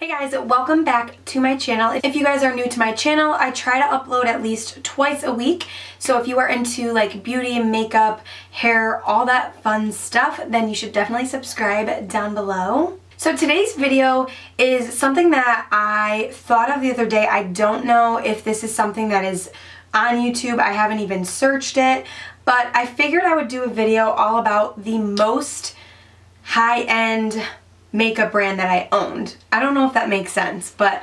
Guys, welcome back to my channel. If you guys are new to my channel, I try to upload at least twice a week. So if you are into like beauty, makeup, hair, all that fun stuff, then you should definitely subscribe down below. So today's video is something that I thought of the other day. I don't know if this is something that is on YouTube. I haven't even searched it, but I figured I would do a video all about the most high-end makeup brand that I owned. I don't know if that makes sense, but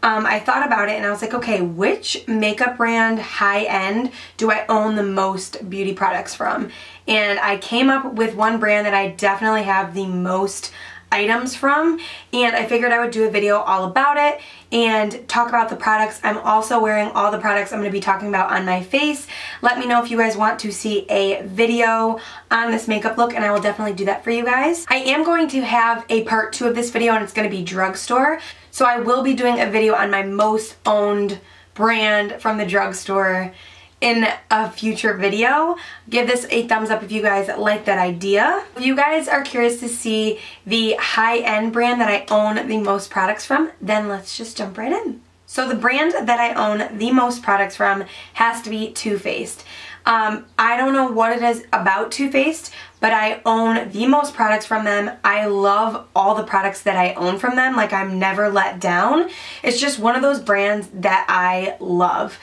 I thought about it and I was like, okay, which makeup brand high-end do I own the most beauty products from? And I came up with one brand that I definitely have the most items from, and I figured I would do a video all about it and talk about the products. I'm also wearing all the products I'm going to be talking about on my face. Let me know if you guys want to see a video on this makeup look, and I will definitely do that for you guys. I am going to have a part 2 of this video, and it's going to be drugstore. So I will be doing a video on my most owned brand from the drugstore in a future video. Give this a thumbs up if you guys like that idea. If you guys are curious to see the high-end brand that I own the most products from, then let's just jump right in. So the brand that I own the most products from has to be Too Faced. I don't know what it is about Too Faced, but I own the most products from them. I love all the products that I own from them. Like, I'm never let down. It's just one of those brands that I love.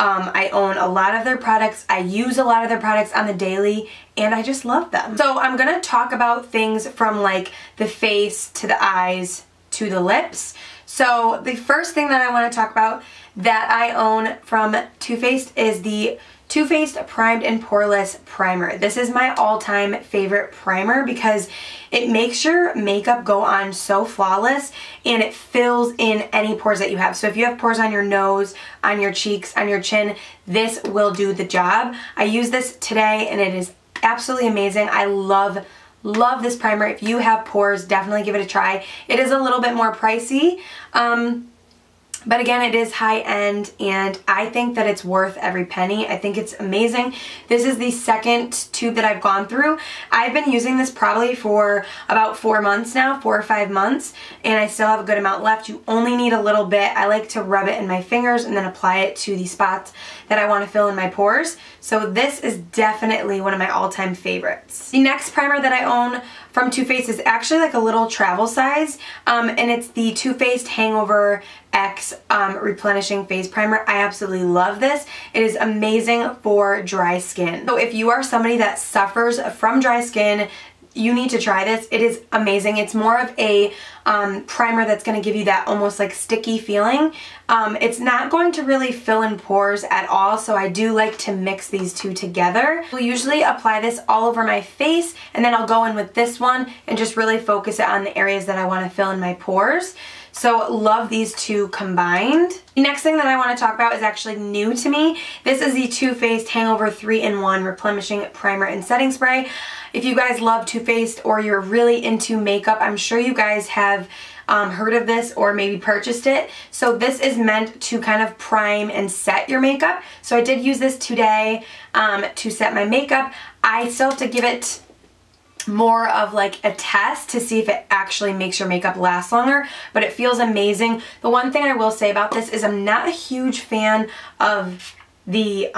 I own a lot of their products, I use a lot of their products on the daily, and I just love them. So I'm going to talk about things from like the face to the eyes to the lips. So the first thing that I want to talk about that I own from Too Faced is the Too Faced Primed and Poreless Primer. This is my all-time favorite primer because it makes your makeup go on so flawless and it fills in any pores that you have. So if you have pores on your nose, on your cheeks, on your chin, this will do the job. I use this today and it is absolutely amazing. I love this primer. If you have pores, definitely give it a try. It is a little bit more pricey. But again, it is high-end, and I think that it's worth every penny. I think it's amazing. This is the second tube that I've gone through. I've been using this probably for about 4 months now, 4 or 5 months, and I still have a good amount left. You only need a little bit. I like to rub it in my fingers and then apply it to the spots that I want to fill in my pores. So this is definitely one of my all-time favorites. The next primer that I own from Too Faced is actually like a little travel size, and it's the Too Faced Hangover X Replenishing Face Primer. I absolutely love this. It is amazing for dry skin. So if you are somebody that suffers from dry skin, you need to try this. It is amazing. It's more of a primer that's going to give you that almost like sticky feeling. It's not going to really fill in pores at all, so I do like to mix these two together. We'll usually apply this all over my face, and then I'll go in with this one and just really focus it on the areas that I want to fill in my pores. So love these two combined. The next thing that I want to talk about is actually new to me. This is the Too Faced Hangover 3-in-1 Replenishing Primer and Setting Spray. If you guys love Too Faced or you're really into makeup, I'm sure you guys have heard of this or maybe purchased it. So this is meant to kind of prime and set your makeup. So I did use this today to set my makeup. I still have to give it more of like a test to see if it actually makes your makeup last longer, but it feels amazing. The one thing I will say about this is I'm not a huge fan of the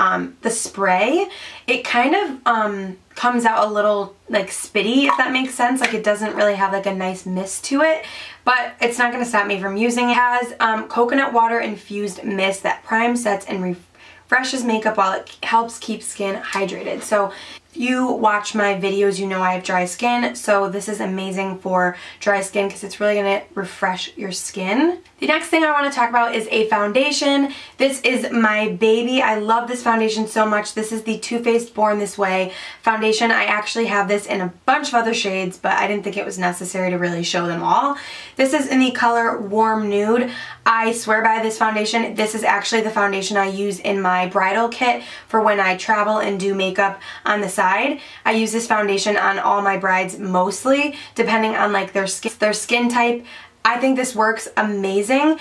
spray. It kind of comes out a little like spitty, if that makes sense. Like, it doesn't really have like a nice mist to it, but it's not going to stop me from using it. It has coconut water infused mist that primes, sets, and refreshes makeup while it helps keep skin hydrated. So if you watch my videos, you know I have dry skin, so this is amazing for dry skin because it's really going to refresh your skin. The next thing I want to talk about is a foundation. This is my baby. I love this foundation so much. This is the Too Faced Born This Way foundation. I actually have this in a bunch of other shades, but I didn't think it was necessary to really show them all. This is in the color Warm Nude. I swear by this foundation. This is actually the foundation I use in my bridal kit for when I travel and do makeup on the side. I use this foundation on all my brides mostly, depending on like their skin type. I think this works amazing.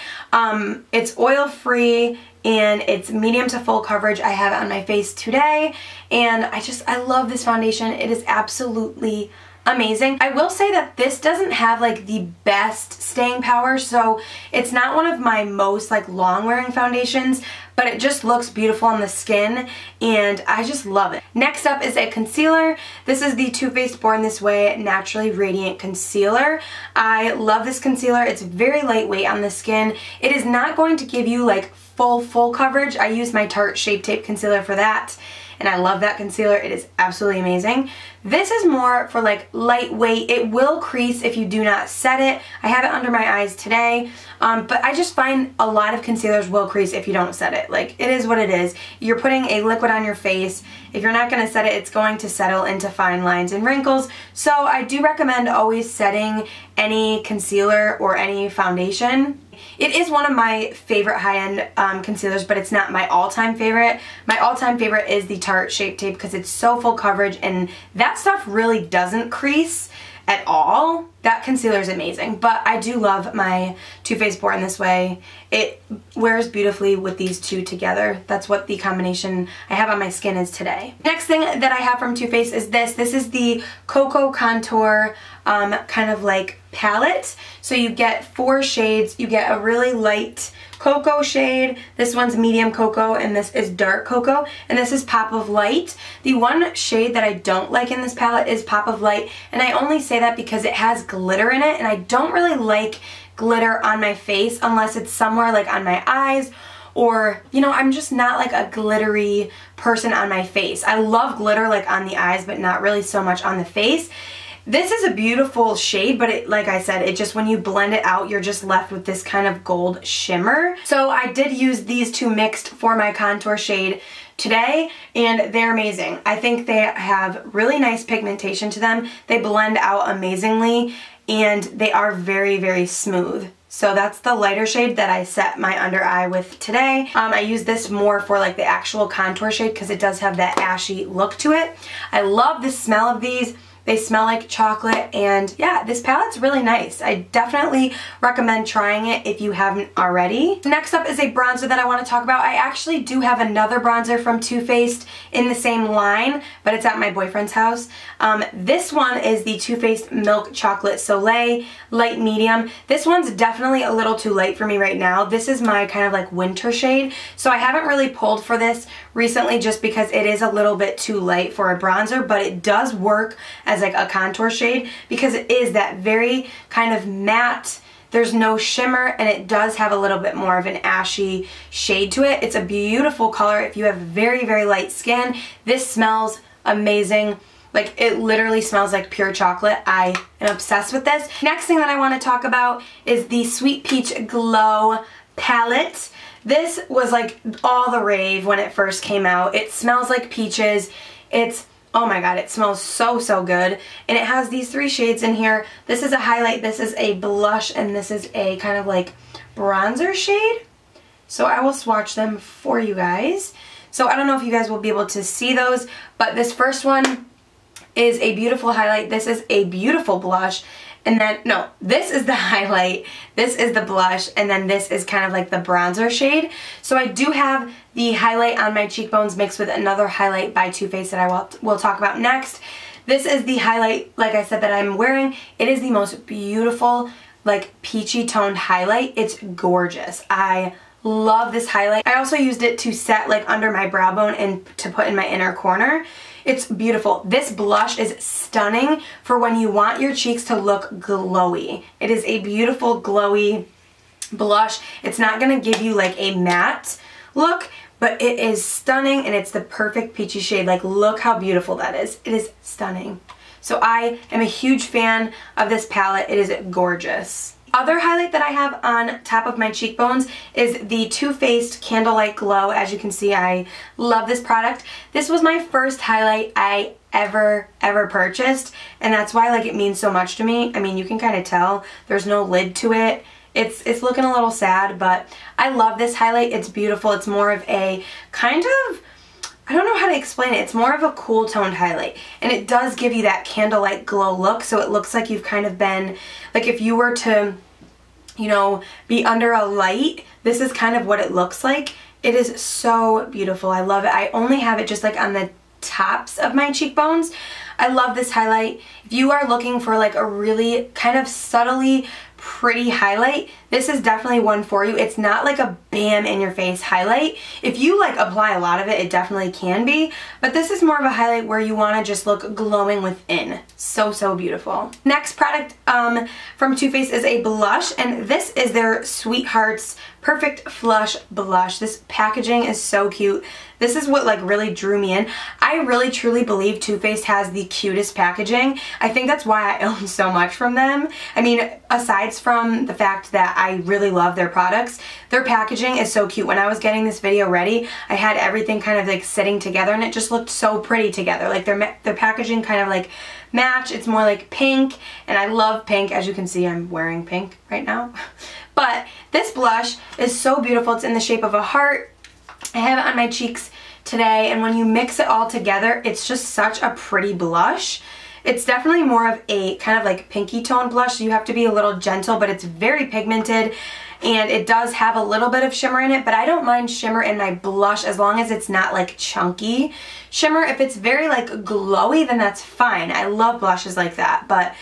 It's oil-free and it's medium to full coverage. I have it on my face today, and I love this foundation. It is absolutely amazing. I will say that this doesn't have like the best staying power, so it's not one of my most like long wearing foundations, but it just looks beautiful on the skin and I just love it. Next up is a concealer. This is the Too Faced Born This Way Naturally Radiant Concealer. I love this concealer. It's very lightweight on the skin. It is not going to give you like full coverage. I use my Tarte Shape Tape concealer for that, and I love that concealer. It is absolutely amazing. This is more for like lightweight. It will crease if you do not set it. I have it under my eyes today, but I just find a lot of concealers will crease if you don't set it. Like, it is what it is. You're putting a liquid on your face. If you're not going to set it, it's going to settle into fine lines and wrinkles. So I do recommend always setting any concealer or any foundation. It is one of my favorite high-end concealers, but it's not my all-time favorite. My all-time favorite is the Tarte Shape Tape because it's so full coverage and that stuff really doesn't crease at all. That concealer is amazing, but I do love my Too Faced Born This Way. It wears beautifully with these two together. That's what the combination I have on my skin is today. Next thing that I have from Too Faced is this. This is the Cocoa Contour kind of like palette. So you get 4 shades. You get a really light cocoa shade, this one's medium cocoa, and this is dark cocoa, and this is Pop of Light. The one shade that I don't like in this palette is Pop of Light, and I only say that because it has glitter in it, and I don't really like glitter on my face unless it's somewhere like on my eyes, or, you know, I'm just not like a glittery person on my face. I love glitter like on the eyes, but not really so much on the face. This is a beautiful shade, but it, like I said, it just, when you blend it out, you're just left with this kind of gold shimmer. So I did use these two mixed for my contour shade today, and they're amazing. I think they have really nice pigmentation to them. They blend out amazingly, and they are very, very smooth. So that's the lighter shade that I set my under eye with today. I use this more for like the actual contour shade because it does have that ashy look to it. I love the smell of these. They smell like chocolate, and yeah, this palette's really nice. I definitely recommend trying it if you haven't already. Next up is a bronzer that I want to talk about. I actually do have another bronzer from Too Faced in the same line, but it's at my boyfriend's house. This one is the Too Faced Milk Chocolate Soleil Light Medium. This one's definitely a little too light for me right now. This is my kind of like winter shade, so I haven't really pulled for this recently just because it is a little bit too light for a bronzer, but it does work as like a contour shade because it is that very kind of matte, there's no shimmer, and it does have a little bit more of an ashy shade to it. It's a beautiful color if you have very, very light skin. This smells amazing. Like, it literally smells like pure chocolate. I am obsessed with this. Next thing that I want to talk about is the Sweet Peach Glow palette. This was like all the rave when it first came out. It smells like peaches. It's, oh my god, it smells so, so good. And it has these 3 shades in here. This is a highlight, this is a blush, and this is a kind of like bronzer shade. So I will swatch them for you guys. So I don't know if you guys will be able to see those, but this first one is a beautiful highlight. This is a beautiful blush. And then, no, this is the highlight, this is the blush, and then this is kind of like the bronzer shade. So I do have the highlight on my cheekbones mixed with another highlight by Too Faced that I will talk about next. This is the highlight, like I said, that I'm wearing. It is the most beautiful, like peachy toned highlight. It's gorgeous. I love this highlight. I also used it to set like under my brow bone and to put in my inner corner. It's beautiful. This blush is stunning for when you want your cheeks to look glowy. It is a beautiful glowy blush. It's not going to give you like a matte look, but it is stunning, and it's the perfect peachy shade. Like, look how beautiful that is. It is stunning. So I am a huge fan of this palette. It is gorgeous. Other highlight that I have on top of my cheekbones is the Too Faced Candlelight Glow. As you can see, I love this product. This was my first highlight I ever purchased, and that's why like it means so much to me. I mean, you can kind of tell there's no lid to it. It's looking a little sad, but I love this highlight. It's beautiful. It's more of a kind of, I don't know how to explain it. It's more of a cool toned highlight, and it does give you that candlelight glow look, so it looks like you've kind of been, like if you were to, you know, be under a light, this is kind of what it looks like. It is so beautiful. I love it. I only have it just like on the tops of my cheekbones. I love this highlight. If you are looking for like a really kind of subtly pretty highlight, this is definitely one for you. It's not like a bam in your face highlight. If you like apply a lot of it, it definitely can be, but this is more of a highlight where you want to just look glowing within. So, so beautiful. Next product from Too Faced is a blush, and this is their Sweethearts Perfect Flush Blush. This packaging is so cute. This is what like really drew me in. I really truly believe Too Faced has the cutest packaging. I think that's why I own so much from them. I mean, aside from the fact that I really love their products, their packaging is so cute. When I was getting this video ready, I had everything kind of like sitting together and it just looked so pretty together. Like their packaging kind of like match. It's more like pink, and I love pink. As you can see, I'm wearing pink right now. But this blush is so beautiful. It's in the shape of a heart. I have it on my cheeks today, and when you mix it all together, it's just such a pretty blush. It's definitely more of a kind of like pinky tone blush, so you have to be a little gentle, but it's very pigmented, and it does have a little bit of shimmer in it, but I don't mind shimmer in my blush as long as it's not like chunky shimmer. If it's very like glowy, then that's fine. I love blushes like that, but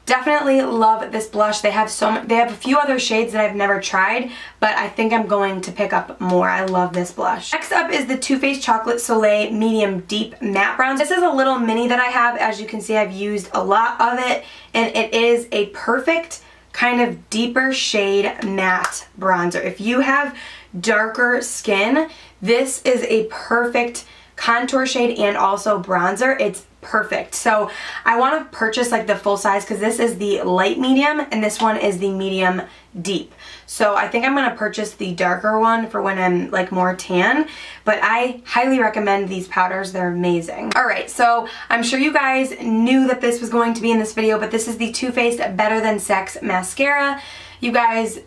definitely love this blush. They have a few other shades that I've never tried, but I think I'm going to pick up more. I love this blush. Next up is the Too Faced Chocolate Soleil Medium Deep Matte Bronze. This is a little mini that I have. As you can see, I've used a lot of it, and it is a perfect kind of deeper shade matte bronzer. If you have darker skin, this is a perfect contour shade and also bronzer. It's perfect. So I want to purchase like the full size because this is the light medium and this one is the medium deep. So I think I'm going to purchase the darker one for when I'm like more tan, but I highly recommend these powders. They're amazing. Alright, so I'm sure you guys knew that this was going to be in this video, but this is the Too Faced Better Than Sex Mascara. You guys,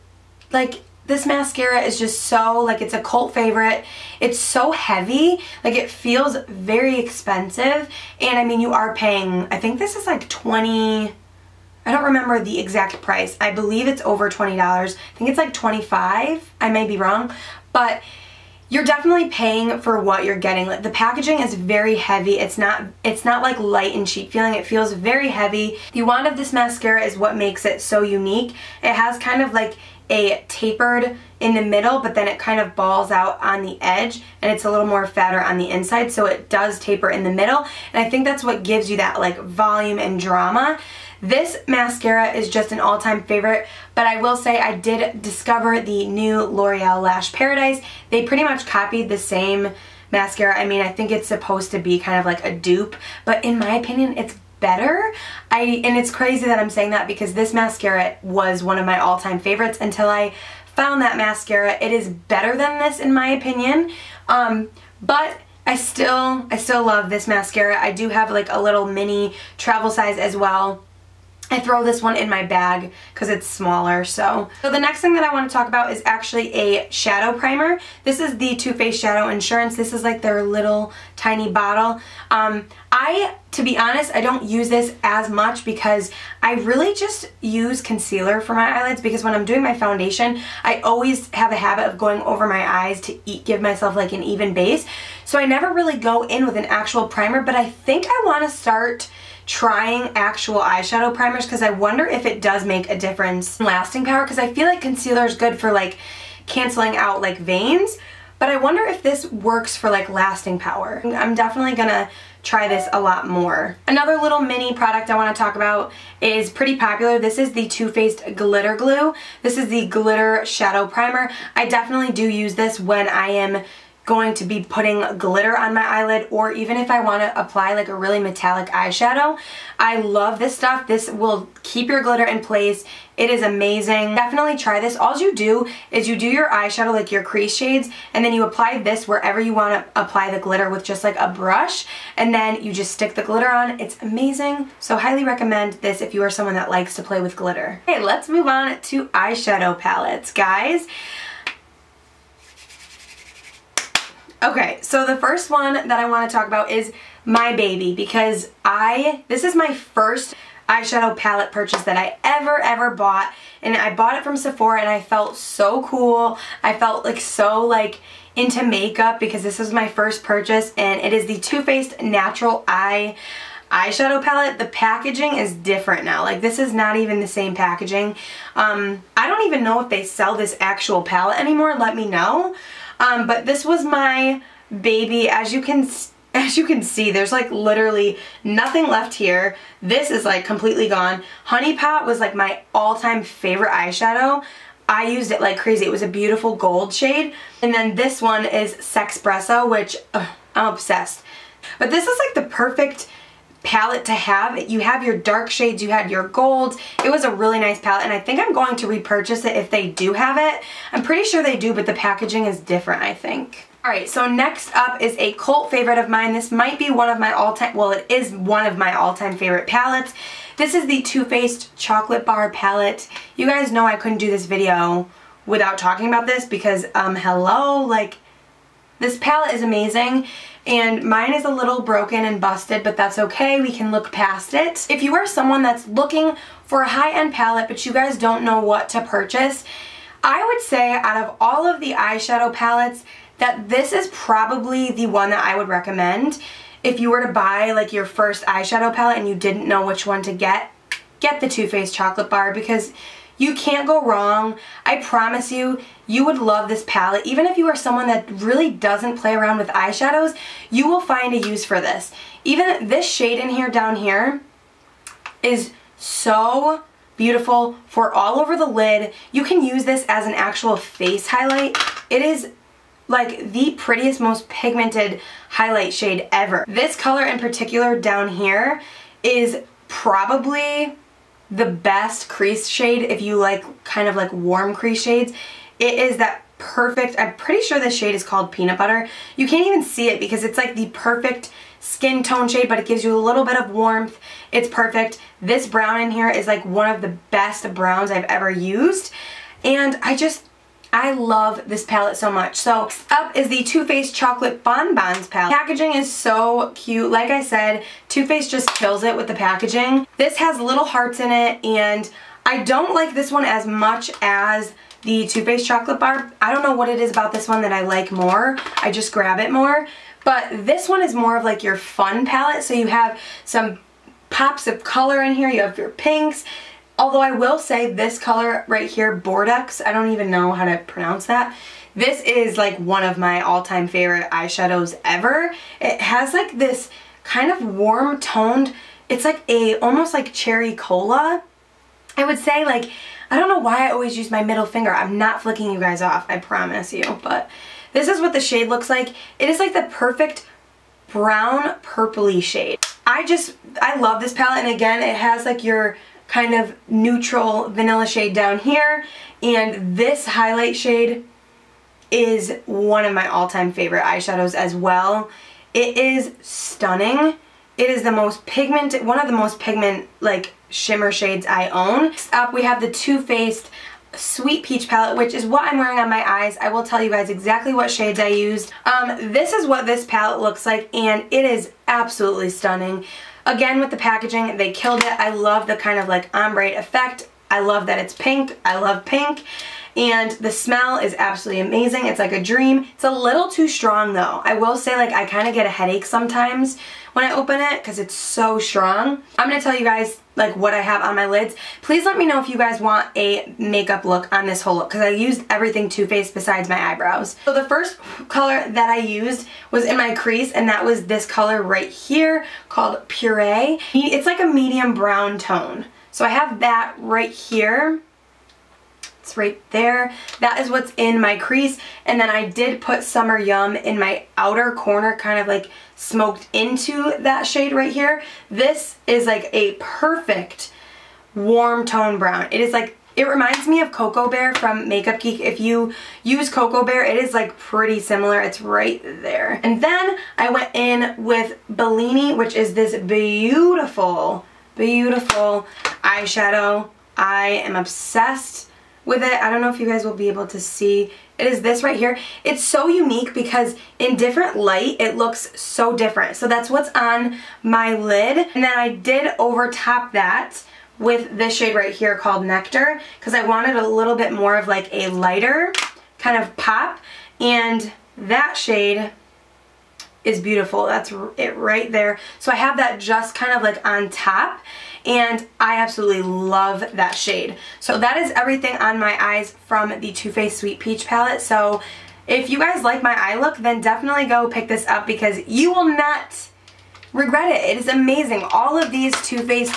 like, this mascara is just so, like, it's a cult favorite. It's so heavy. Like, it feels very expensive. And, I mean, you are paying, I think this is like $20, I don't remember the exact price. I believe it's over $20. I think it's like $25. I may be wrong. But you're definitely paying for what you're getting. Like, the packaging is very heavy. It's not like light and cheap feeling. It feels very heavy. The wand of this mascara is what makes it so unique. It has kind of like a tapered in the middle, but then it kind of balls out on the edge, and it's a little more fatter on the inside, so it does taper in the middle, and I think that's what gives you that like volume and drama. This mascara is just an all-time favorite, but I will say I did discover the new L'Oreal Lash Paradise. They pretty much copied the same mascara. I mean, I think it's supposed to be kind of like a dupe, but in my opinion, it's better. And it's crazy that I'm saying that because this mascara was one of my all-time favorites until I found that mascara. It is better than this in my opinion, but I still love this mascara. I do have like a little mini travel size as well. I throw this one in my bag because it's smaller. So the next thing that I want to talk about is actually a shadow primer. This is the Too Faced Shadow Insurance. This is like their little tiny bottle. To be honest, I don't use this as much because I really just use concealer for my eyelids, because when I'm doing my foundation, I always have a habit of going over my eyes to give myself like an even base. So I never really go in with an actual primer, but I think I want to start trying actual eyeshadow primers because I wonder if it does make a difference in lasting power, because I feel like concealer is good for like canceling out like veins, but I wonder if this works for like lasting power. I'm definitely gonna try this a lot more. Another little mini product I want to talk about is pretty popular. This is the Too Faced Glitter Glue. This is the glitter shadow primer. I definitely do use this when I am going to be putting glitter on my eyelid, or even if I want to apply like a really metallic eyeshadow. I love this stuff. This will keep your glitter in place. It is amazing. Definitely try this. All you do is you do your eyeshadow, like your crease shades, and then you apply this wherever you want to apply the glitter with just like a brush, and then you just stick the glitter on. It's amazing. So highly recommend this if you are someone that likes to play with glitter. Okay, let's move on to eyeshadow palettes, guys. Okay, so the first one that I want to talk about is my baby, because this is my first eyeshadow palette purchase that I ever bought, and I bought it from Sephora and I felt so cool. I felt like so like into makeup because this was my first purchase, and it is the Too Faced Natural Eye eyeshadow palette, the packaging is different now. Like, this is not even the same packaging. I don't even know if they sell this actual palette anymore. Let me know. But this was my baby. As you can see, there's like literally nothing left here. This is like completely gone. Honey Pot was like my all-time favorite eyeshadow. I used it like crazy. It was a beautiful gold shade. And then this one is Sexpresso, which I'm obsessed. But this is like the perfect palette to have. You have your dark shades, you had your golds. It was a really nice palette, and I think I'm going to repurchase it if they do have it. I'm pretty sure they do, but the packaging is different, I think. Alright, so next up is a cult favorite of mine. This might be one of my all-time, well, it is one of my all-time favorite palettes. This is the Too Faced Chocolate Bar palette. You guys know I couldn't do this video without talking about this because, hello, like, this palette is amazing, and mine is a little broken and busted, but that's okay. We can look past it. If you are someone that's looking for a high-end palette, but you guys don't know what to purchase, I would say out of all of the eyeshadow palettes, that this is probably the one that I would recommend. If you were to buy like your first eyeshadow palette and you didn't know which one to get the Too Faced Chocolate Bar, because you can't go wrong. I promise you, you would love this palette. Even if you are someone that really doesn't play around with eyeshadows, you will find a use for this. Even this shade in here down here is so beautiful for all over the lid. You can use this as an actual face highlight. It is like the prettiest, most pigmented highlight shade ever. This color in particular down here is probably the best crease shade if you like kind of like warm crease shades. It is that perfect, I'm pretty sure this shade is called Peanut Butter. You can't even see it because it's like the perfect skin tone shade, but it gives you a little bit of warmth. It's perfect. This brown in here is like one of the best browns I've ever used, and I love this palette so much. So next up is the Too Faced Chocolate Bonbons palette. Packaging is so cute. Like I said, Too Faced just kills it with the packaging. This has little hearts in it, and I don't like this one as much as the Too Faced Chocolate Bar. I don't know what it is about this one that I like more. I just grab it more. But this one is more of like your fun palette. So you have some pops of color in here. You have your pinks. Although I will say this color right here, Bordeaux, I don't even know how to pronounce that. This is like one of my all-time favorite eyeshadows ever. It has like this kind of warm toned, it's like almost like cherry cola. I would say, like, I don't know why I always use my middle finger. I'm not flicking you guys off, I promise you. But this is what the shade looks like. It is like the perfect brown purpley shade. I love this palette, and again, it has like your kind of neutral vanilla shade down here, and this highlight shade is one of my all-time favorite eyeshadows as well. It is stunning. It is the most pigment, one of the most pigment like shimmer shades I own. Next up we have the Too Faced Sweet Peach palette, which is what I'm wearing on my eyes. I will tell you guys exactly what shades I used. This is what this palette looks like, and it is absolutely stunning. Again, with the packaging, they killed it. I love the kind of like ombre effect. I love that it's pink. I love pink. And the smell is absolutely amazing. It's like a dream. It's a little too strong though. I will say, like, I kind of get a headache sometimes when I open it because it's so strong. I'm going to tell you guys like what I have on my lids. Please let me know if you guys want a makeup look on this whole look, because I used everything Too Faced besides my eyebrows. So the first color that I used was in my crease, and that was this color right here called Puree. It's like a medium brown tone. So I have that right here. It's right there. That is what's in my crease. And then I did put Summer Yum in my outer corner, kind of like smoked into that shade right here. This is like a perfect warm tone brown. It is like, it reminds me of Cocoa Bear from Makeup Geek. If you use Cocoa Bear, it is like pretty similar. It's right there. And then I went in with Bellini, which is this beautiful, beautiful eyeshadow. I am obsessed with it. I don't know if you guys will be able to see. It is this right here. It's so unique because in different light it looks so different. So that's what's on my lid. And then I did overtop that with this shade right here called Nectar, because I wanted a little bit more of like a lighter kind of pop. And that shade is beautiful. That's it right there. So I have that just kind of like on top, and I absolutely love that shade. So that is everything on my eyes from the Too Faced Sweet Peach palette. So if you guys like my eye look, then definitely go pick this up because you will not regret it. It is amazing. All of these Too Faced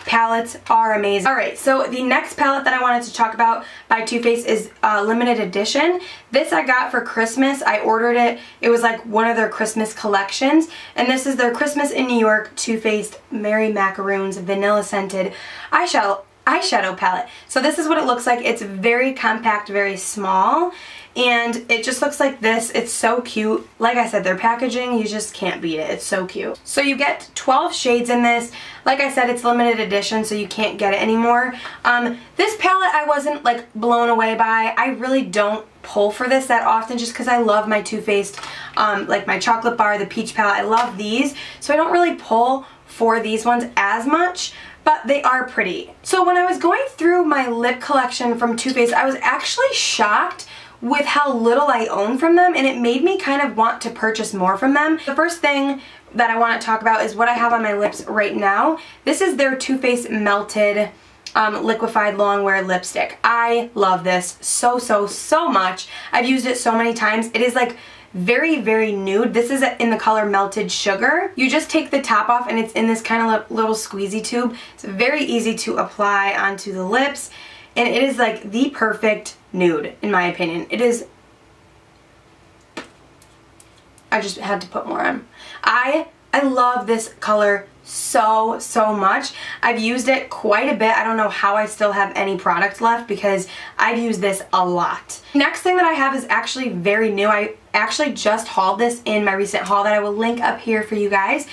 palettes are amazing. Alright, so the next palette that I wanted to talk about by Too Faced is limited edition. This I got for Christmas. I ordered it. It was like one of their Christmas collections, and this is their Christmas in New York Too Faced Merry Macaroons Vanilla Scented eyeshadow palette. So this is what it looks like. It's very compact, very small, and it just looks like this. It's so cute. Like I said, their packaging, you just can't beat it. It's so cute. So you get 12 shades in this. Like I said, it's limited edition, so you can't get it anymore. This palette I wasn't like blown away by. I really don't pull for this that often just because I love my Too Faced, like my chocolate bar, the peach palette. I love these, so I don't really pull for these ones as much, but they are pretty. So when I was going through my lip collection from Too Faced, I was actually shocked with how little I own from them, and it made me kind of want to purchase more from them. The first thing that I want to talk about is what I have on my lips right now. This is their Too Faced Melted Liquefied Longwear Lipstick. I love this so much. I've used it so many times. It is like very, very nude. This is in the color Melted Sugar. You just take the top off and it's in this kind of little squeezy tube. It's very easy to apply onto the lips, and it is like the perfect nude in my opinion. It is, I just had to put more on. I love this color so much. I've used it quite a bit. I don't know how I still have any product left because I've used this a lot. Next thing that I have is actually very new. I actually just hauled this in my recent haul that I will link up here for you guys.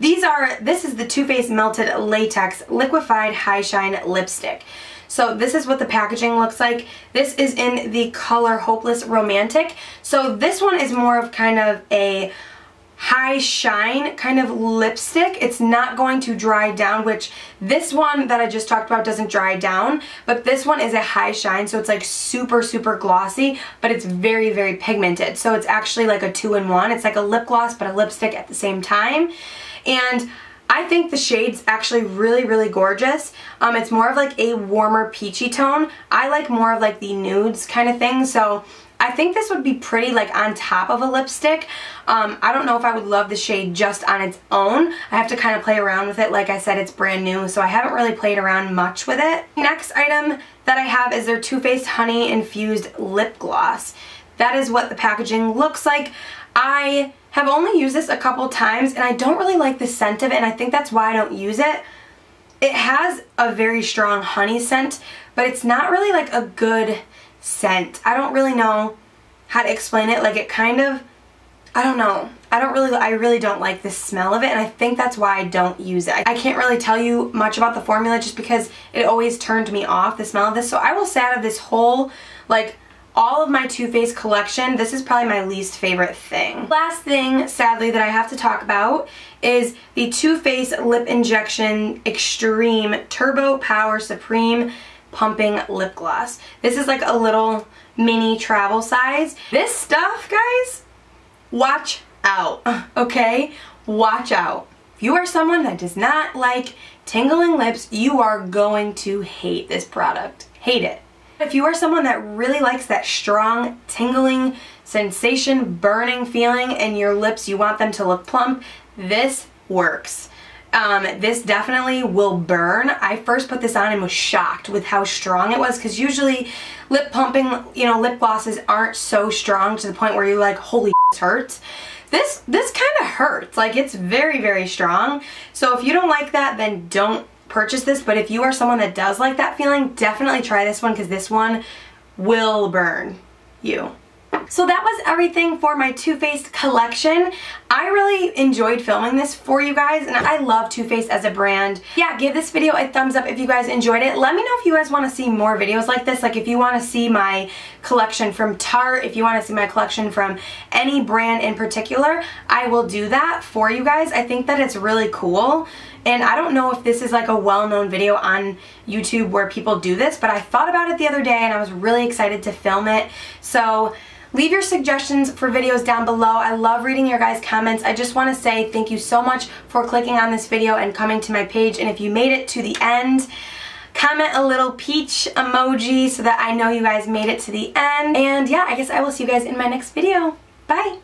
This is the Too Faced Melted Latex Liquefied High Shine Lipstick. So this is what the packaging looks like. This is in the color Hopeless Romantic. So this one is more of kind of a high shine kind of lipstick. It's not going to dry down, which this one that I just talked about doesn't dry down, but this one is a high shine, so it's like super glossy, but it's very pigmented. So it's actually like a 2-in-1. It's like a lip gloss but a lipstick at the same time. And I think the shade's actually really gorgeous. It's more of like a warmer peachy tone. I like more of like the nudes kind of thing, so I think this would be pretty like on top of a lipstick. I don't know if I would love the shade just on its own. I have to kind of play around with it. Like I said, it's brand new, so I haven't really played around much with it. Next item that I have is their Too Faced Honey Infused Lip Gloss. That is what the packaging looks like. I have only used this a couple times and I don't really like the scent of it, and I think that's why I don't use it. It has a very strong honey scent, but it's not really like a good scent. I don't really know how to explain it. Like it kind of, I don't know. I really don't like the smell of it, and I think that's why I don't use it. I can't really tell you much about the formula just because it always turned me off, the smell of this. So I will say out of this whole, like, all of my Too Faced collection, this is probably my least favorite thing. Last thing, sadly, that I have to talk about is the Too Faced Lip Injection Extreme Turbo Power Supreme Pumping Lip Gloss. This is like a little mini travel size. This stuff, guys, watch out, okay? Watch out. If you are someone that does not like tingling lips, you are going to hate this product. Hate it. If you are someone that really likes that strong, tingling sensation, burning feeling in your lips, you want them to look plump, this works. This definitely will burn. I first put this on and was shocked with how strong it was, because usually lip pumping, you know, lip glosses aren't so strong to the point where you're like, holy this hurts. This kind of hurts. Like, it's very strong. So if you don't like that, then don't purchase this. But if you are someone that does like that feeling, definitely try this one, because this one will burn you. So that was everything for my Too Faced collection. I really enjoyed filming this for you guys, and I love Too Faced as a brand. Yeah, give this video a thumbs up if you guys enjoyed it. Let me know if you guys want to see more videos like this. Like if you want to see my collection from Tarte, if you want to see my collection from any brand in particular, I will do that for you guys. I think that it's really cool. And I don't know if this is like a well-known video on YouTube where people do this, but I thought about it the other day and I was really excited to film it. So Leave your suggestions for videos down below. I love reading your guys' comments. I just want to say thank you so much for clicking on this video and coming to my page. And if you made it to the end, comment a little peach emoji so that I know you guys made it to the end. And yeah, I guess I will see you guys in my next video. Bye!